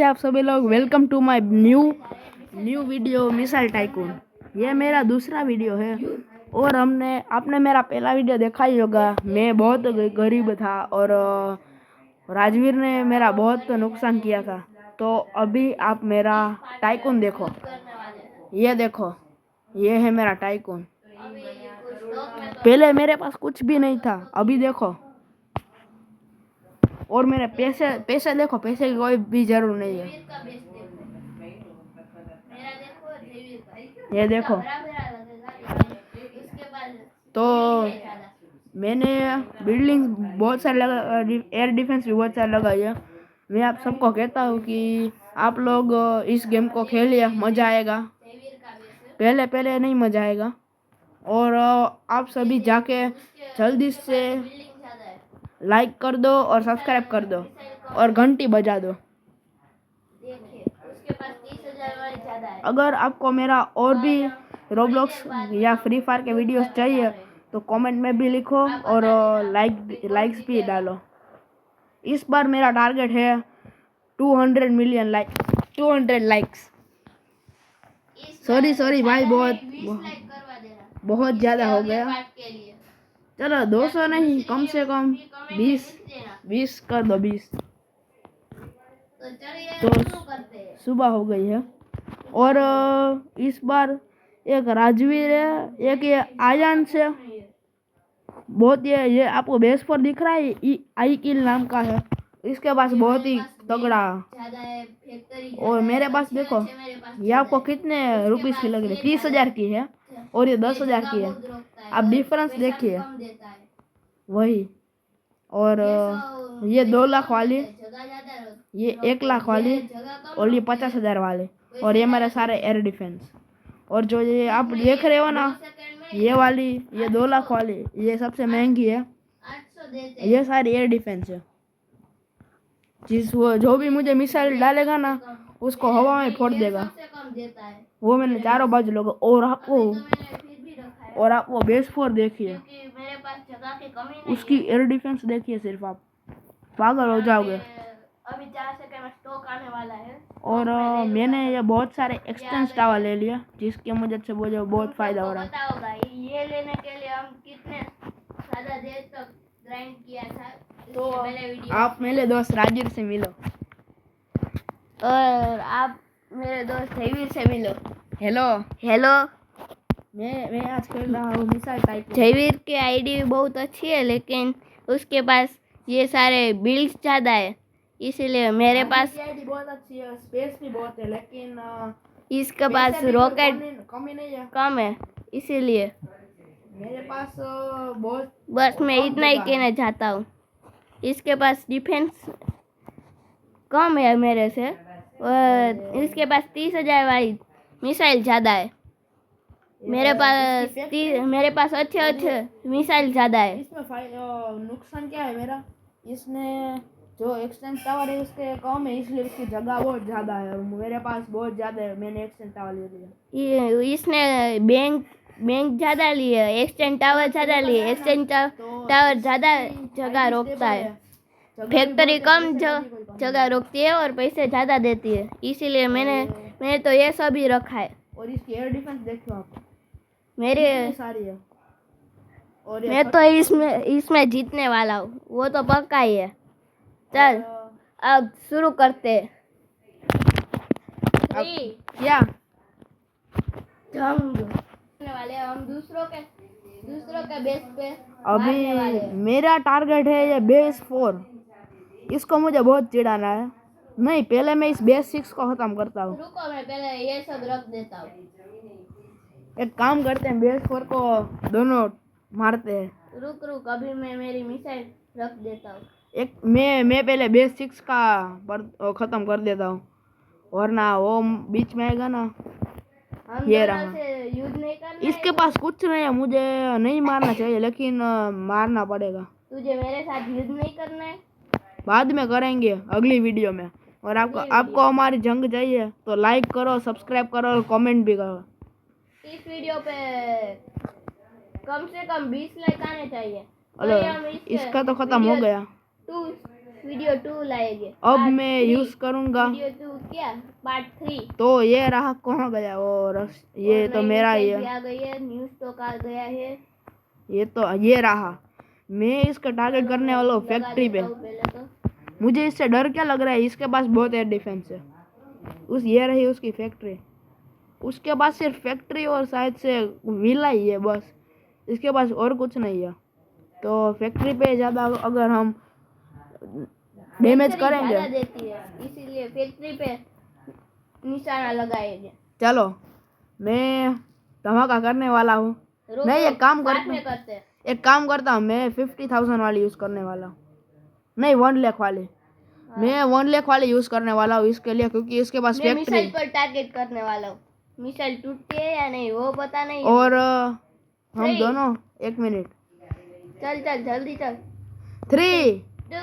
कैसे आप सभी लोग। Welcome to my new video missile tycoon. ये मेरा दूसरा वीडियो है और आपने मेरा पहला वीडियो देखा ही होगा। मैं बहुत गरीब था और राजवीर ने मेरा बहुत नुकसान किया था। तो अभी आप मेरा टाइकून देखो। ये देखो, ये है मेरा टाइकून। पहले मेरे पास कुछ भी नहीं था, अभी देखो। और मेरे पैसे देखो, पैसे की कोई भी जरूर नहीं है। ये देखो। तो मैंने बिल्डिंग बहुत सारे एयर डिफेंस भी बहुत सारे लगाई है। मैं आप सबको कहता हूँ कि आप लोग इस गेम को खेलिए, मजा आएगा। पहले पहले नहीं मजा आएगा। और आप सभी जाके जल्दी से लाइक कर दो और सब्सक्राइब कर दो और घंटी बजा दो। अगर आपको मेरा और भी रोब्लॉक्स या फ्री फायर के वीडियोस चाहिए तो कमेंट में भी लिखो और लाइक्स भी डालो। इस बार मेरा टारगेट है 200 मिलियन लाइक, 200 लाइक्स। सॉरी भाई, बहुत ज़्यादा हो गया। चलो 200 नहीं, कम से कम 20 कर दो। 20 तो सुबह हो गई है। और इस बार एक राजवीर है, एक ये आयान से बहुत ये आपको बेस पर दिख रहा है, आई किल नाम का है। इसके पास बहुत ही तगड़ा। और मेरे पास देखो, ये आपको कितने रुपीस की लग रही है। 30,000 की है और ये 10,000 की है। आप डिफरेंस देखिए वही। और ये 2 लाख वाली, ये 1 लाख वाली और ये 50,000 वाले। और ये मेरे सारे एयर डिफेंस। और जो ये आप देख रहे हो ना, ये वाली, ये 2 लाख वाली, ये सबसे महंगी है। ये सारी एयर डिफेंस है। जो भी मुझे मिसाइल डालेगा ना, उसको हवा में फोड़ देगा। वो मैंने चारों बाजू लोग। और आप वो बेस फोर देखिए, उसकी एयर डिफेंस देखिए, सिर्फ आप पागल हो जाओगे। अभी 4 सेकंड में स्टॉक आने वाला है। और मैंने ये बहुत सारे एक्सटेंस टावर ले लिया, जिसके मुझे से मुझे बहुत फायदा हो रहा है। ये लेने के लिए हम कितने ज़्यादा देर तक ग्राइंड किया था। तो आप मेरे दोस्त राजीव से मिलो और आप मेरे दोस्त जयवीर से मिलो। हेलो। मैं आज खेल रहा हूँ मिसाइल टाइकून। जयवीर की आईडी बहुत अच्छी है, लेकिन उसके पास ये सारे बिल्ड्स ज़्यादा है, इसीलिए मेरे पास आईडी बहुत अच्छी है, स्पेस भी बहुत है, लेकिन इसके पास रॉकेट कम है, इसीलिए मेरे पास बहुत। बस मैं इतना ही कहना चाहता हूँ। इसके पास डिफेंस कम है मेरे से, और इसके पास 30,000 वाली मिसाइल ज़्यादा है। मेरे पास अच्छे मिसाइल ज़्यादा है। इसमें नुकसान क्या है मेरा, इसने जो एक्सटेंड टावर है उसके कम है, इसलिए इसकी जगह बहुत ज़्यादा है। मेरे पास बहुत ज़्यादा है, मैंने एक्सटेंड टावर ले लिया। इसने बैंक ज़्यादा लिए, एक्सटेंड टावर ज़्यादा लिए। एक्सटेंड टावर ज़्यादा जगह रोकता है, फैक्ट्री कम जगह रोकती है और पैसे ज़्यादा देती है, इसीलिए मैंने तो ये सब ही रखा है। और इसकी एयर डिफेंस देखो आप, मेरे सारी है। और मैं तो इसमें जीतने वाला हूँ, वो तो पक्का ही है। चल अब शुरू करते। क्या वाले हम दूसरों के बेस पे। अभी मेरा टारगेट है ये बेस 4। इसको मुझे बहुत चिढ़ाना है। नहीं, पहले मैं इस बेस 6 को खत्म करता हूँ। रुको, मैं पहले ये सब रख देता हूँ। एक काम करते हैं, बेस 4 को दोनों मारते हैं। रुक, अभी मैं मेरी मिसाइल रख देता हूँ। मैं पहले बेस 6 का खत्म कर देता हूँ, वरना वो बीच में आएगा ना। ये रहा। यूज नहीं करना। इसके पास कुछ नहीं है, मुझे नहीं मारना चाहिए, लेकिन मारना पड़ेगा। तुझे मेरे साथ यूज नहीं करना है, बाद में करेंगे अगली वीडियो में। और आपको हमारी जंग चाहिए तो लाइक करो, सब्सक्राइब करो और कमेंट भी करो। इस वीडियो पे कम से कम 20 लाइक आने चाहिए। इसका तो खत्म हो गया। वीडियो 2 लाएंगे। अब मैं यूज करूंगा। वीडियो 2 क्या, पार्ट 3। तो ये रहा, कहाँ गया और ये तो मेरा ही है। आ गई है, न्यू स्टॉक आ गया है। ये तो ये रहा, मैं इसका टारगेट करने वाला हूँ फैक्ट्री पे। मुझे इससे डर क्या लग रहा है, इसके पास बहुत एयर डिफेंस है। ये रही उसकी फैक्ट्री, उसके पास सिर्फ फैक्ट्री और शायद से विला ही है बस, इसके पास और कुछ नहीं है। तो फैक्ट्री पे ज़्यादा अगर हम डैमेज करेंगे, देती है, इसीलिए फैक्ट्री पे निशाना लगाएंगे। चलो मैं धमाका करने वाला हूँ। नहीं, एक काम करता हूँ, मैं 50,000 वाली यूज़ करने वाला हूँ, नहीं 1 लाख वाली। मैं 1 लाख वाली यूज़ करने वाला हूँ इसके लिए, क्योंकि इसके पास फैक्ट्री। मिसाइल पर टारगेट करने वाला हूँ, मिसाइल टूटती है या नहीं वो पता नहीं। और हम दोनों 1 मिनट, चल जल्दी चल। 3 2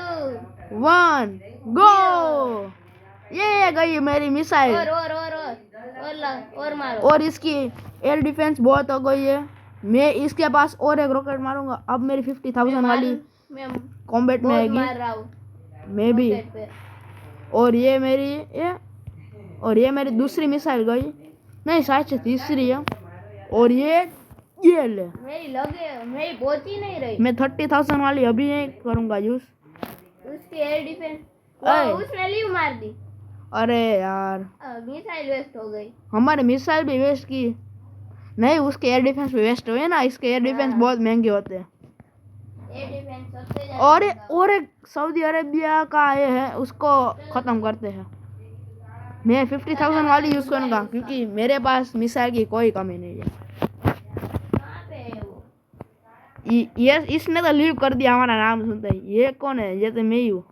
1 गो। ये गई मेरी मिसाइल। और मारो। और इसकी एयर डिफेंस बहुत हो गई है। मैं इसके पास और एक रॉकेट मारूंगा। अब मेरी 50,000 वाली कॉम्बैट में आएगी। मैं भी। और ये मेरी दूसरी मिसाइल गई, नहीं शायद से तीसरी है। और ये ले मेरी पहुंच ही नहीं रही। मैं 30,000 वाली अभी नहीं करूंगा यूज। उसकी एयर डिफेंस उसने लीव मार दी। अरे यार, मिसाइल वेस्ट हो गई। हमारे मिसाइल भी वेस्ट की। नहीं, उसके एयर डिफेंस भी वेस्ट हुए ना। इसके एयर डिफेंस बहुत महंगे होते हैं। एयर डिफेंस सबसे ज्यादा। और एक सऊदी अरेबिया का ये है, उसको खत्म करते हैं। मैं 50,000 वाली यूज करूंगा, क्योंकि मेरे पास मिसाइल की कोई कमी नहीं है। ये इसने तो लीव कर दिया हमारा नाम सुनते ही। ये कौन है? ये तो मैं ही हूँ,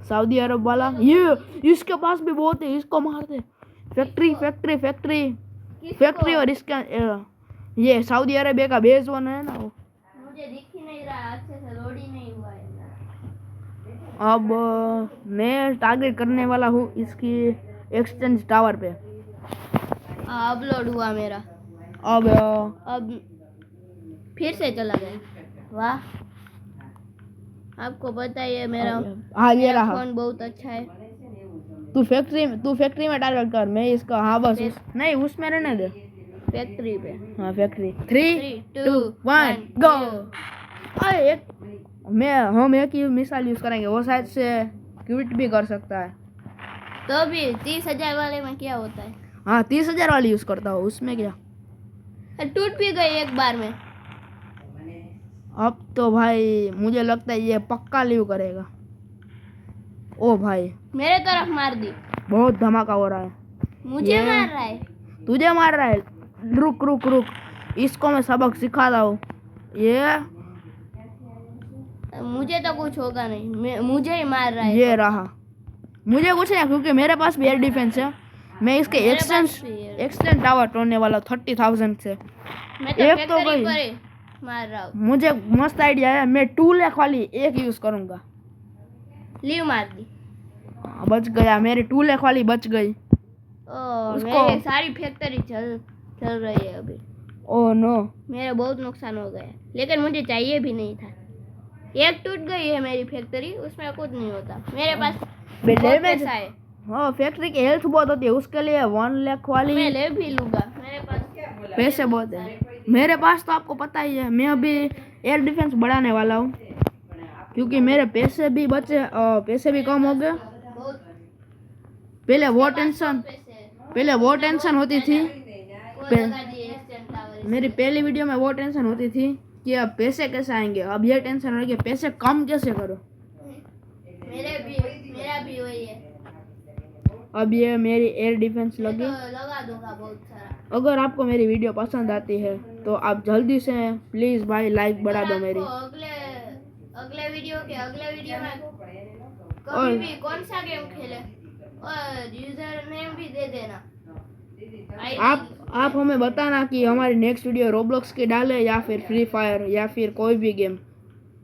सऊदी अरब वाला। ये इसके पास भी बहुत है, इसको मारते। फैक्ट्री और इसका ये सऊदी अरेबिया का बेस वन है ना वो। मुझे दिख ही नहीं रहा, अच्छे से लोड ही नहीं हुआ है। अब मैं टारगेट करने वाला हूँ इसकी एक्सचेंज टावर पे। अपलोड हुआ मेरा। अब फिर से चला गया। वाह, आपको पता ही है मेरा फोन बहुत अच्छा है। तू फैक्ट्री में टारगेट कर, मैं इसका। हाँ बस नहीं, उसमें रहने दे, फैक्ट्री पे। हाँ फैक्ट्री। 3 2 1 गो। हम एक ही मिसाइल यूज करेंगे, वो शायद से क्विट भी कर सकता है। तो भी 30,000 वाले में क्या होता है? हाँ 30,000 वाली यूज करता हूँ, उसमें क्या। टूट भी गई एक बार में। अब तो भाई मुझे लगता है ये पक्का लीव करेगा। ओ भाई, मेरे तरफ मार दी। बहुत धमाका हो रहा है। मुझे मार रहा है, तुझे मार रहा है। रुक, इसको मैं सबक सिखाता हूँ। ये मुझे तो कुछ होगा नहीं, मुझे ही मार रहा है। ये रहा, मुझे कुछ नहीं, क्योंकि मेरे पास भी एयर डिफेंस है। मैं इसके एक्सटेंड टावर तोड़ने वाला 30,000 से। मैं तो एक तो गई, मार रहा हूँ। मुझे मस्त आइडिया है, मैं 2 लाख वाली एक यूज करूंगा। लीव मार दी। बच गया, मेरी 2 लाख वाली बच गई। मेरी सारी फैक्ट्री चल रही है अभी। ओह नो, मेरा बहुत नुकसान हो गया, लेकिन मुझे चाहिए भी नहीं था। एक टूट गई है मेरी फैक्ट्री, उसमें कुछ नहीं होता। मेरे पास पैसा है। हाँ, फैक्ट्री की हेल्थ बहुत होती है, उसके लिए 1 लाख वाली मैं ले भी लूंगा। मेरे पास पैसे बहुत है। मेरे पास तो आपको पता ही है, मैं अभी एयर डिफेंस बढ़ाने वाला हूँ, क्योंकि मेरे पैसे भी बचे, पैसे भी कम हो गए। पहले वो टेंशन होती थी। मेरी पहली वीडियो में वो टेंशन होती थी कि अब पैसे कैसे आएंगे। अब ये टेंशन हो कि पैसे कम कैसे करो। मेरा भी वही है। अब ये मेरी एयर डिफेंस लगी, लगा दूंगा बहुत सारा। अगर आपको मेरी वीडियो पसंद आती है तो आप जल्दी से प्लीज भाई लाइक बढ़ा दो मेरी। अगले वीडियो में कभी भी कौन सा गेम खेले और यूजर नेम भी दे देना। आप हमें बताना कि हमारी नेक्स्ट वीडियो रोब्लॉक्स की डाले या फिर फ्री फायर या फिर कोई भी गेम,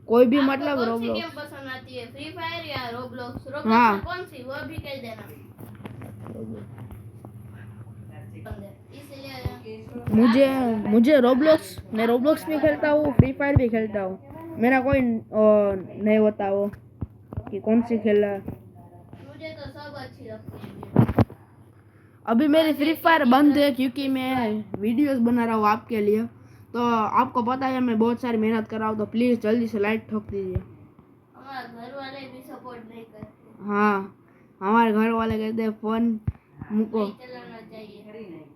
कोई भी मतलब रोब्लॉक्स। गेम पसंद आती है, फ्री फायर या रोब्लॉक्स? हाँ, कौन सी वो भी कह देना। मुझे रोब्लॉक्स, मैं रोब्लॉक्स भी खेलता हूँ, फ्री फायर भी खेलता हूँ। मेरा कोई नहीं होता वो। कि कौन सी खेलना है। मुझे तो सब अच्छी लगती है। अभी मेरी फ्री फायर बंद है क्योंकि मैं वीडियोस बना रहा हूँ आपके लिए। तो आपको पता है मैं बहुत सारी मेहनत कर रहा हूँ, तो प्लीज़ जल्दी से लाइक ठोक दीजिए। हमारे घर वाले भी सपोर्ट नहीं करते। हाँ, हमारे घर वाले कहते हैं फ़ोन मुझको, नहीं चलाना चाहिए।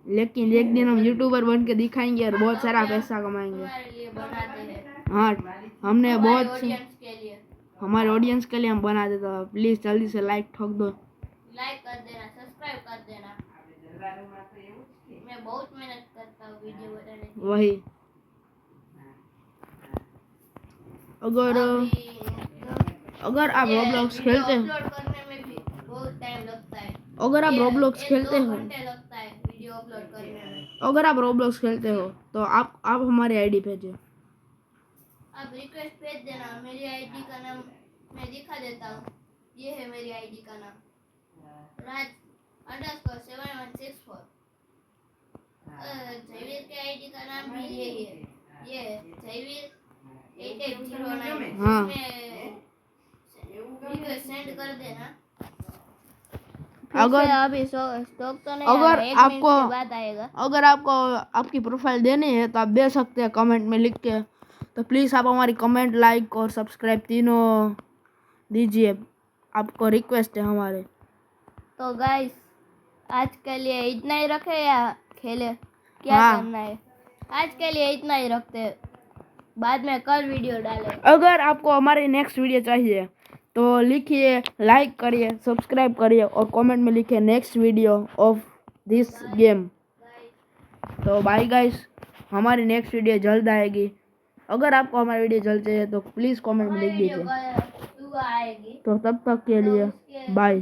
लेकिन एक दिन हम यूट्यूबर बन के दिखाएंगे और बहुत सारा पैसा कमाएंगे। हमारे लिए बनाते हैं, हाँ, हमने बहुत ऑडियंस के लिए। हमारे ऑडियंस के लिए हम बना देते हैं। प्लीज़ जल्दी से लाइक ठोक दो। लाइक कर देना, सब्सक्राइब कर देना। मैं बहुत मेहनत करता हूँ वीडियो बनाने के लिए। वही अगर आप रोब्लॉक्स खेलते हो, अपलोड करने में भी बहुत टाइम लगता है। अगर आप रोब्लॉक्स खेलते 2 हो, घंटे लगता है वीडियो अपलोड करने में। अगर आप रोब्लॉक्स खेलते हो तो आप हमारी आईडी भेजिए। आप रिक्वेस्ट भेज देना। मेरी आईडी का नाम मैं दिखा देता हूँ। ये है मेरी आईडी का नाम, राज_7164। जयवीर के आईडी का नाम भी यही है। ये है जयवीर 8809। हाँ। इसमें रिक्वेस्ट सेंड कर देना। अगर अभी स्टॉक तो नहीं अगर आ रहा, 1 मिनट आपको के बाद आएगा। अगर आपको आपकी प्रोफाइल देनी है तो आप दे सकते हैं कमेंट में लिख के। तो प्लीज़ आप हमारी कमेंट, लाइक और सब्सक्राइब तीनों दीजिए, आपको रिक्वेस्ट है हमारे। तो गाइस आज के लिए इतना ही रखे या खेले, क्या हाँ। करना है? आज के लिए इतना ही रखते हैं, बाद में कल वीडियो डालें। अगर आपको हमारी नेक्स्ट वीडियो चाहिए तो लिखिए, लाइक करिए, सब्सक्राइब करिए और कमेंट में लिखिए next video of this game. तो बाय गाइस, हमारी नेक्स्ट वीडियो जल्द आएगी। अगर आपको हमारी वीडियो जल्द चाहिए तो प्लीज़ कमेंट में लिख दीजिए। आएगी तो तब तक के लिए बाय।